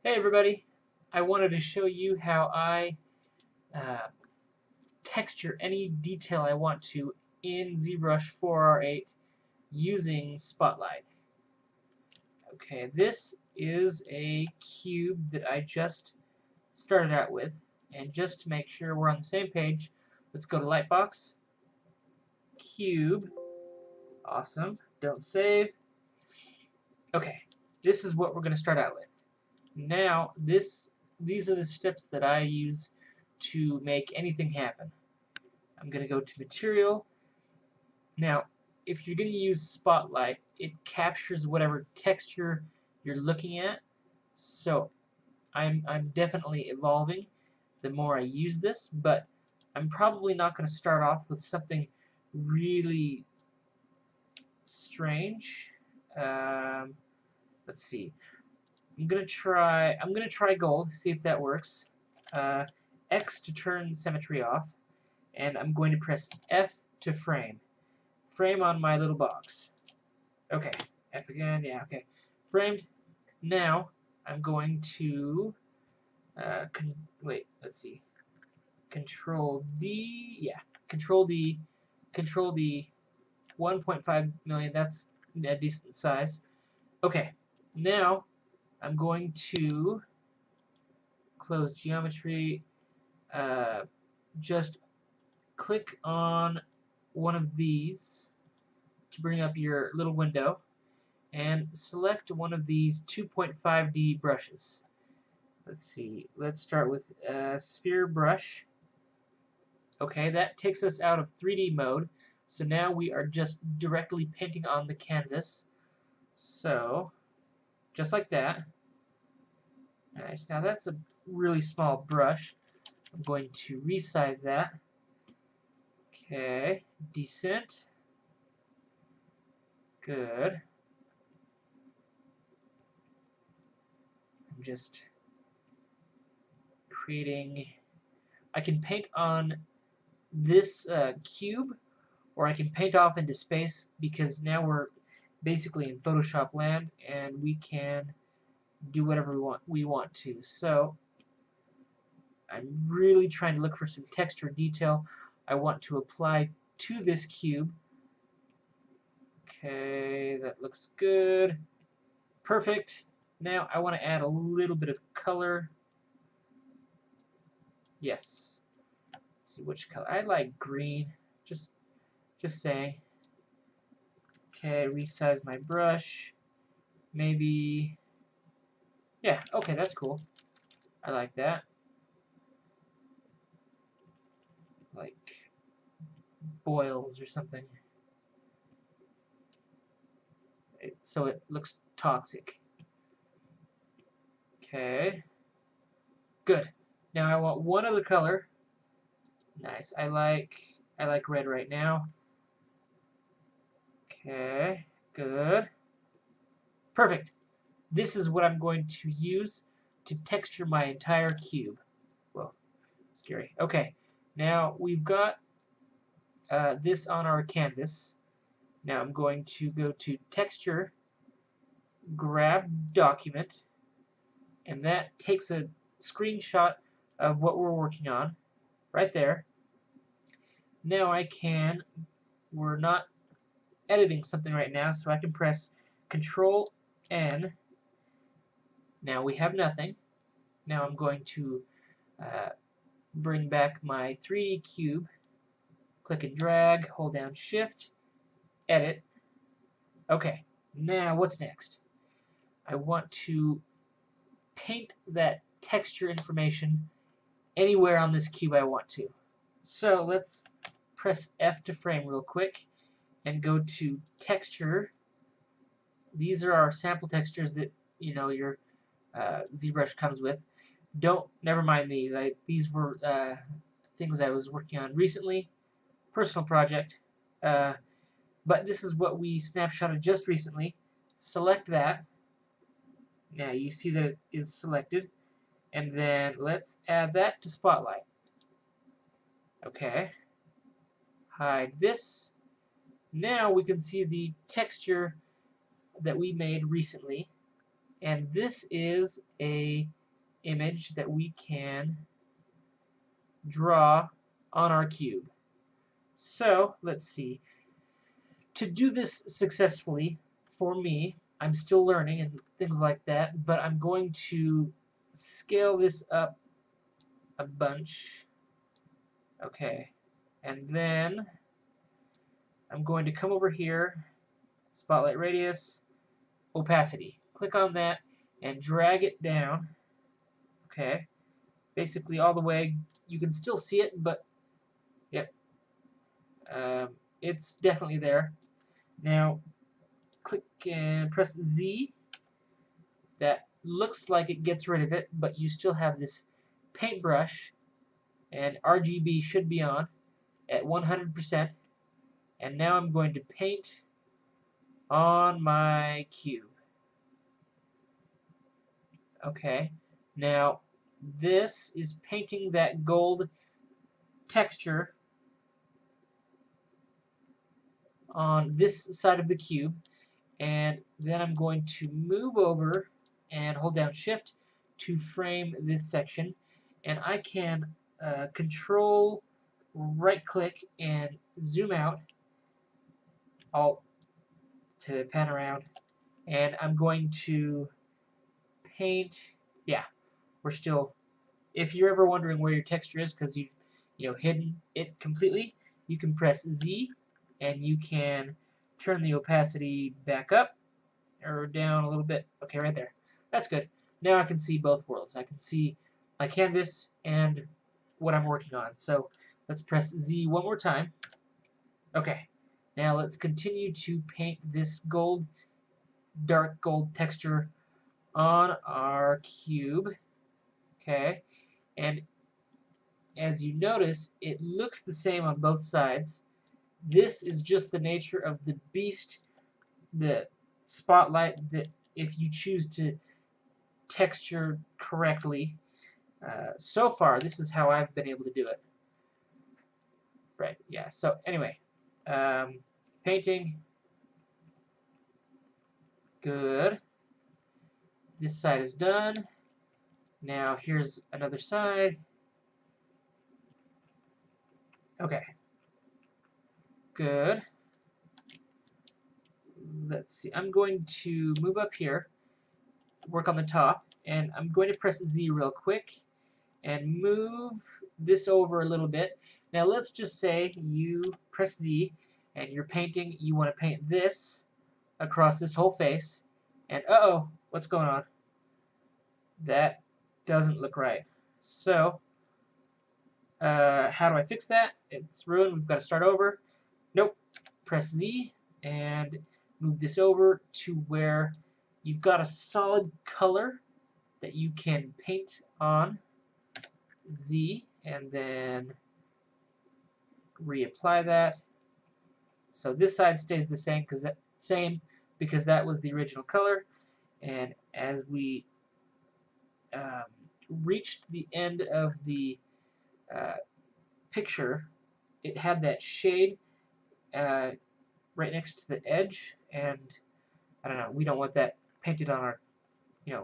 Hey everybody, I wanted to show you how I uh, texture any detail I want to in Zbrush4R8 using Spotlight. Okay, this is a cube that I just started out with, and just to make sure we're on the same page, let's go to Lightbox, Cube, awesome, don't save. Okay, this is what we're going to start out with. Now, these are the steps that I use to make anything happen. I'm going to go to Material. Now, if you're going to use Spotlight, it captures whatever texture you're looking at. So, I'm definitely evolving the more I use this, but I'm probably not going to start off with something really strange. Let's see. I'm gonna try gold, see if that works. X to turn symmetry off, and I'm going to press F to frame. Frame on my little box. Okay, F again, yeah, okay. Framed. Now, I'm going to, wait, let's see. Control D, yeah, Control D, 1.5 million, that's a decent size. Okay, now, I'm going to close geometry, just click on one of these to bring up your little window and select one of these 2.5D brushes. Let's see, let's start with sphere brush. Okay, that takes us out of 3D mode, so now we are just directly painting on the canvas. So, just like that. Nice. Now that's a really small brush. I'm going to resize that. Okay, decent. Good. I'm just creating. I can paint on this cube, or I can paint off into space, because now we're basically in Photoshop land and we can do whatever we want to. So I'm really trying to look for some texture detail I want to apply to this cube. Okay, that looks good. Perfect. Now I want to add a little bit of color. Yes. Let's see which color. I like green. Just saying. Okay, resize my brush. Maybe. Yeah. Okay, that's cool. I like that. Like boils or something. So it looks toxic. Okay. Good. Now I want one other color. Nice. I like red right now. Okay. Good. Perfect. This is what I'm going to use to texture my entire cube. Well, scary. Okay. Now we've got this on our canvas. Now I'm going to go to Texture, grab Document, and that takes a screenshot of what we're working on right there. Now we're not editing something right now, so I can press Control N. Now we have nothing. Now I'm going to bring back my 3D cube, click and drag, hold down Shift, edit. Okay, now what's next? I want to paint that texture information anywhere on this cube I want to. So let's press F to frame real quick and go to Texture. These are our sample textures that your ZBrush comes with. Never mind these. These were things I was working on recently, personal project. But this is what we snapshotted just recently. Select that. Now you see that it is selected, and then let's add that to Spotlight. Okay. Hide this. Now we can see the texture that we made recently, and this is a image that we can draw on our cube. So let's see. To do this successfully, for me, I'm still learning and things like that, but I'm going to scale this up a bunch. Okay, and then I'm going to come over here, spotlight radius, opacity. Click on that and drag it down. Okay, basically all the way. You can still see it, but yep, it's definitely there. Now click and press Z. That looks like it gets rid of it, but you still have this paintbrush, and RGB should be on at 100%. And now I'm going to paint on my cube. Okay, now this is painting that gold texture on this side of the cube, and then I'm going to move over and hold down Shift to frame this section, and I can control right click and zoom out, Alt to pan around, and I'm going to paint. Yeah, we're still, if you're ever wondering where your texture is because you hidden it completely, you can press Z and you can turn the opacity back up or down a little bit. Okay, right there. That's good. Now I can see both worlds. I can see my canvas and what I'm working on. So let's press Z one more time. Okay, now let's continue to paint this gold, dark gold texture on our cube. Okay, and as you notice, it looks the same on both sides. This is just the nature of the beast, the spotlight, that if you choose to texture correctly. So far, this is how I've been able to do it. Right, yeah. So anyway, painting. Good. This side is done. Now here's another side. Okay. Good. Let's see. I'm going to move up here, work on the top, and I'm going to press Z real quick and move this over a little bit. Now let's just say you press Z and you're painting, you want to paint this across this whole face, and uh-oh, what's going on? That doesn't look right. So how do I fix that? It's ruined. We've got to start over. Nope. Press Z and move this over to where you've got a solid color that you can paint on. Z, and then reapply that. So this side stays the same because that was the original color. And as we reached the end of the picture, it had that shade right next to the edge, and I don't know, we don't want that painted on our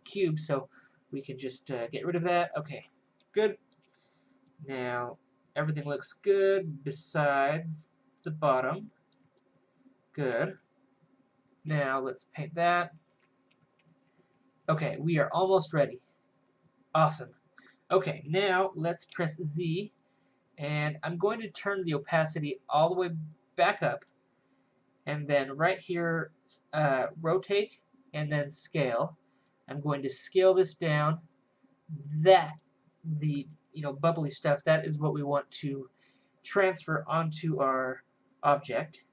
cube, so we can just get rid of that. Okay, good. Now everything looks good besides the bottom. Good. Now let's paint that. Okay, we are almost ready. Awesome. Okay, now let's press Z, and I'm going to turn the opacity all the way back up, and then right here, rotate, and then scale. I'm going to scale this down. The bubbly stuff, that is what we want to transfer onto our object.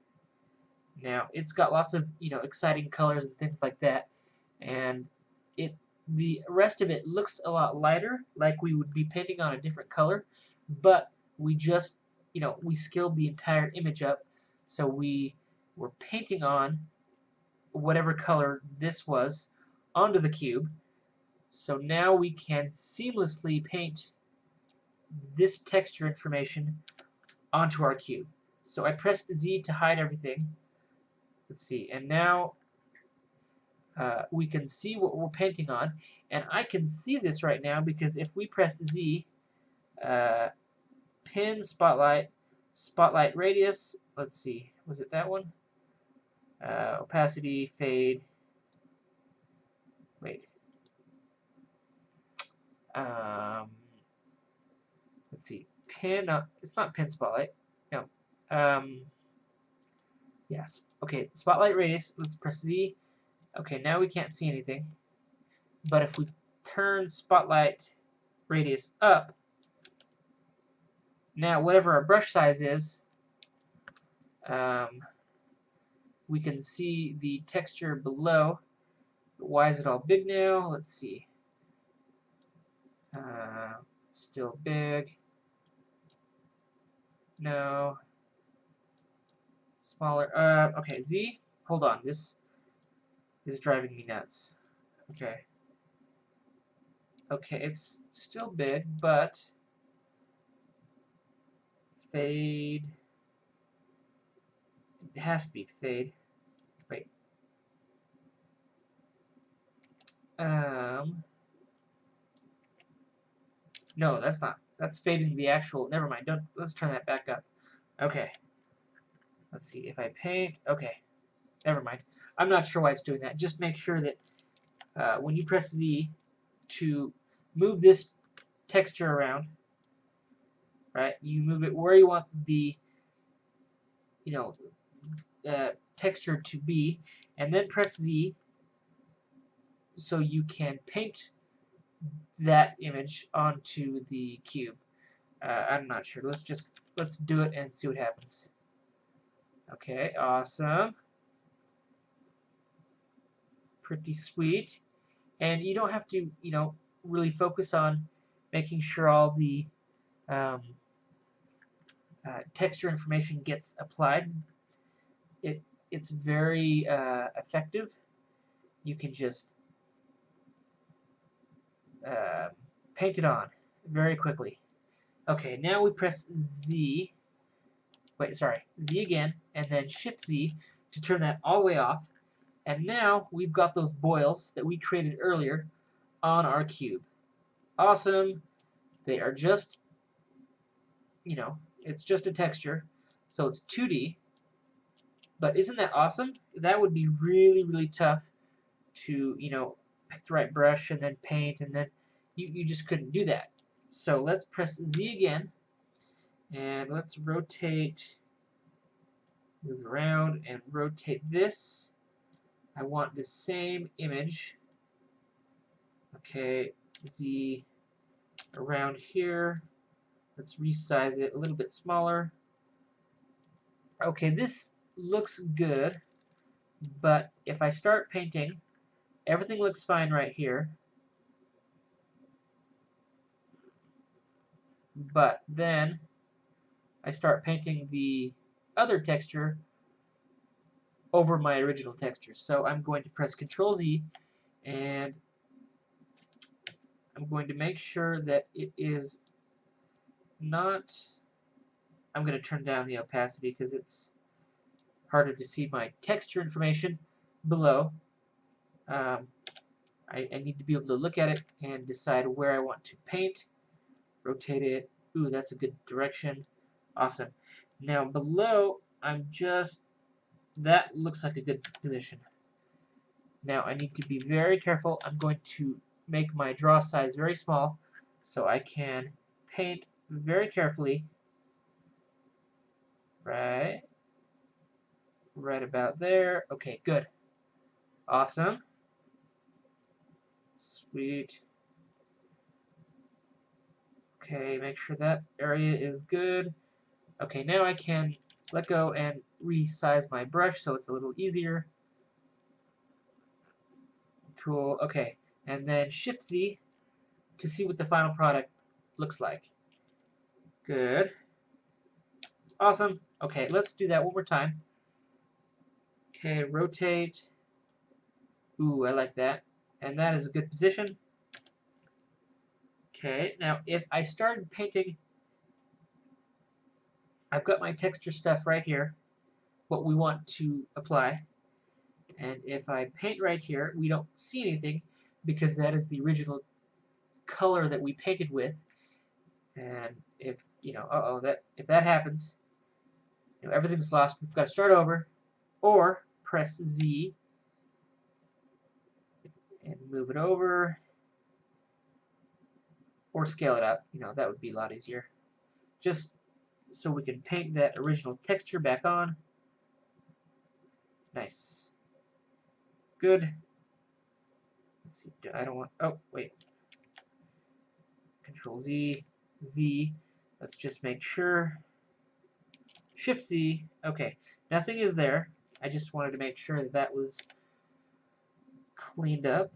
Now it's got lots of exciting colors and things like that, and the rest of it looks a lot lighter, like we would be painting on a different color, but we just we scaled the entire image up, so we were painting on whatever color this was onto the cube. So now we can seamlessly paint this texture information onto our cube. So I pressed Z to hide everything. Let's see, and now we can see what we're painting on, and I can see this right now because if we press Z, pin, spotlight, spotlight radius, let's see, was it that one? Opacity, fade, wait, let's see, pin, it's not pin spotlight, no, yes, okay, spotlight radius, let's press Z, okay, now we can't see anything, but if we turn spotlight radius up, now whatever our brush size is, we can see the texture below. Why is it all big now? Let's see. Still big. No. Smaller. Okay, Z. Hold on. This is driving me nuts. Okay. Okay, it's still big, but fade. It has to be fade. Wait. No, that's not. That's fading the actual. Never mind. Don't. Let's turn that back up. Okay. Let's see. If I paint. Okay. Never mind. I'm not sure why it's doing that. Just make sure that when you press Z to move this texture around, right? You move it where you want the, texture to be, and then press Z so you can paint that image onto the cube. I'm not sure. Let's do it and see what happens. Okay, awesome. Pretty sweet. And you don't have to, really focus on making sure all the texture information gets applied. It's very effective. You can just paint it on very quickly. Okay, now we press Z. Wait, sorry, Z again, and then Shift Z to turn that all the way off. And now we've got those boils that we created earlier on our cube. Awesome. They are just, it's just a texture, so it's 2D. But isn't that awesome? That would be really, really tough to, pick the right brush and then paint, and then you just couldn't do that. So let's press Z again, and let's rotate, move around, and rotate this. I want the same image. Okay, Z around here. Let's resize it a little bit smaller. Okay, this looks good, but if I start painting, everything looks fine right here. But then I start painting the other texture over my original texture. So I'm going to press Control Z, and I'm going to make sure that it is not. I'm going to turn down the opacity because it's harder to see my texture information below. I need to be able to look at it and decide where I want to paint. Rotate it. Ooh, that's a good direction. Awesome. Now below, that looks like a good position. Now I need to be very careful. I'm going to make my draw size very small so I can paint very carefully. Right about there. Okay, good. Awesome. Sweet. Okay, make sure that area is good. Okay, now I can let go and resize my brush so it's a little easier. Cool. Okay, and then Shift Z to see what the final product looks like. Good. Awesome. Okay, let's do that one more time. Okay, rotate. Ooh, I like that. And that is a good position. Okay, now if I started painting, I've got my texture stuff right here, what we want to apply. And if I paint right here, we don't see anything because that is the original color that we painted with. And if, if that happens, everything's lost. We've got to start over, or press Z and move it over, or scale it up. That would be a lot easier. Just so we can paint that original texture back on. Nice. Good. Let's see. I don't want. Oh, wait. Control Z. Z. Let's just make sure. Shift Z. Okay. Nothing is there. I just wanted to make sure that that was cleaned up.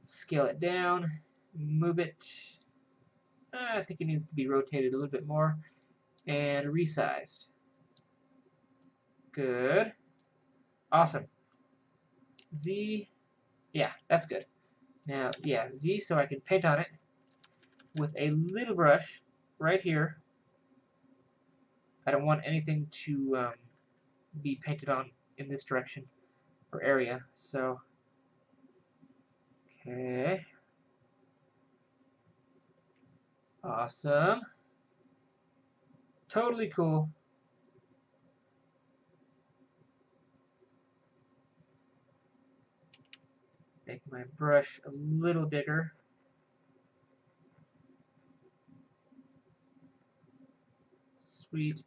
Scale it down. Move it. I think it needs to be rotated a little bit more. And resized. Good. Awesome. Z. Yeah, that's good. Now, yeah, Z, so I can paint on it with a little brush right here. I don't want anything to be painted on in this direction or area, so okay. Awesome. Totally cool. Make my brush a little bigger. Sweet.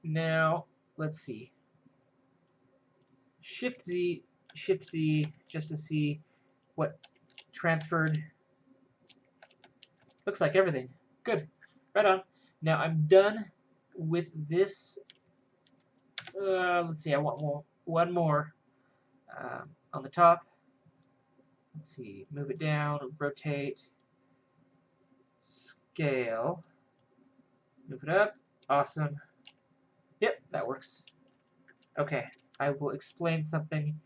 Now, let's see. Shift Z, just to see what transferred. Looks like everything. Good. Right on. Now I'm done with this. Let's see. I want one more on the top. Let's see. Move it down. Rotate. Scale. Move it up. Awesome. Yep, that works. Okay. I will explain something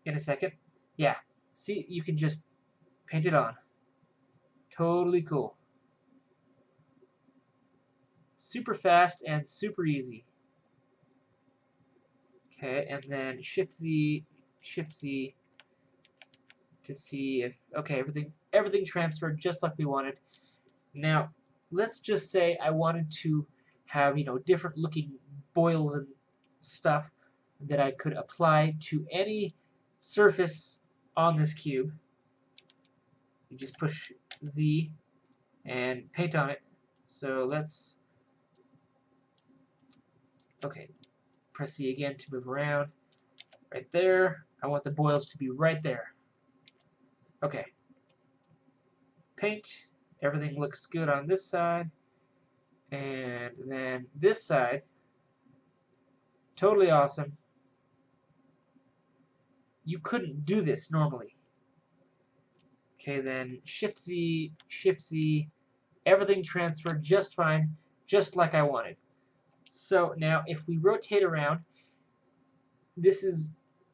in a second. Yeah. See, you can just paint it on. Totally cool. Super fast and super easy. Okay, and then Shift Z to see if okay, everything transferred just like we wanted. Now, let's just say I wanted to have, different looking boils and stuff that I could apply to any surface on this cube. You just push Z and paint on it. So let's okay, press Z again to move around. Right there. I want the boils to be right there. Okay. Paint. Everything looks good on this side. And then this side. Totally awesome. You couldn't do this normally. Okay, then Shift Z, everything transferred just fine, just like I wanted. So now if we rotate around,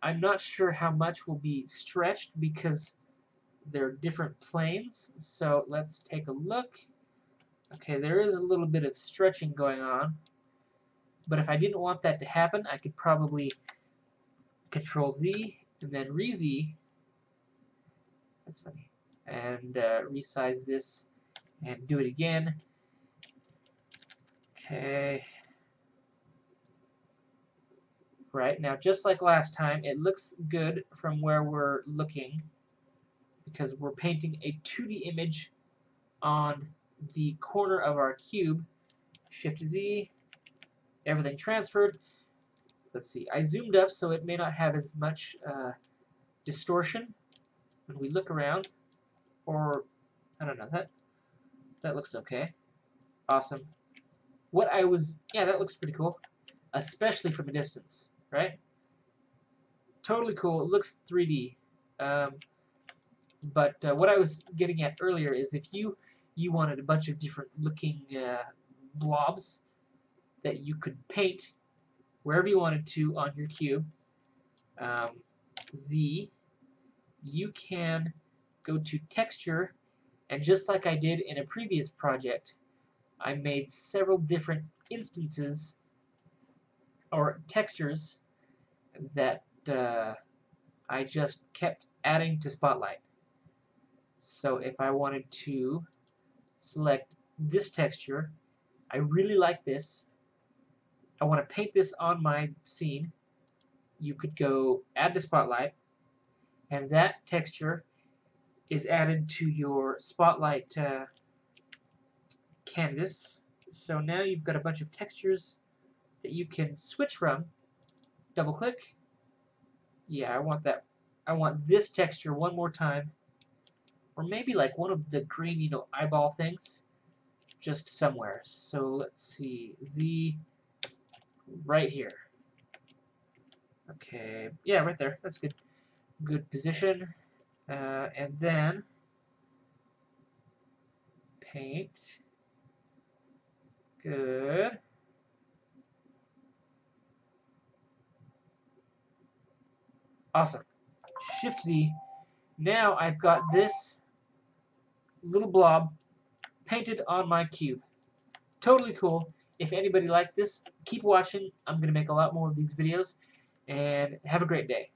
I'm not sure how much will be stretched because they're different planes. So let's take a look. Okay, there is a little bit of stretching going on. But if I didn't want that to happen, I could probably Control Z and then Re-Z. That's funny. And resize this and do it again. Okay. Right, now just like last time, it looks good from where we're looking because we're painting a 2D image on the corner of our cube. Shift Z, everything transferred. Let's see, I zoomed up so it may not have as much distortion when we look around, or I don't know, that looks okay. Awesome. Yeah, that looks pretty cool, especially from a distance, right? Totally cool. It looks 3D. But what I was getting at earlier is if you wanted a bunch of different looking blobs that you could paint wherever you wanted to on your cube, Z, you can go to Texture, and just like I did in a previous project, I made several different instances or textures that I just kept adding to Spotlight. So if I wanted to select this texture, I really like this. I want to paint this on my scene. You could go add to Spotlight, and that texture is added to your Spotlight canvas. So now you've got a bunch of textures that you can switch from. Double click. Yeah, I want that. I want this texture one more time. Or maybe like one of the green, eyeball things. Just somewhere. So let's see. Z right here. Okay. Yeah, right there. That's good. Good position. And then paint. Good. Awesome. Shift Z. Now I've got this little blob painted on my cube. Totally cool. If anybody liked this, keep watching. I'm going to make a lot more of these videos. And have a great day.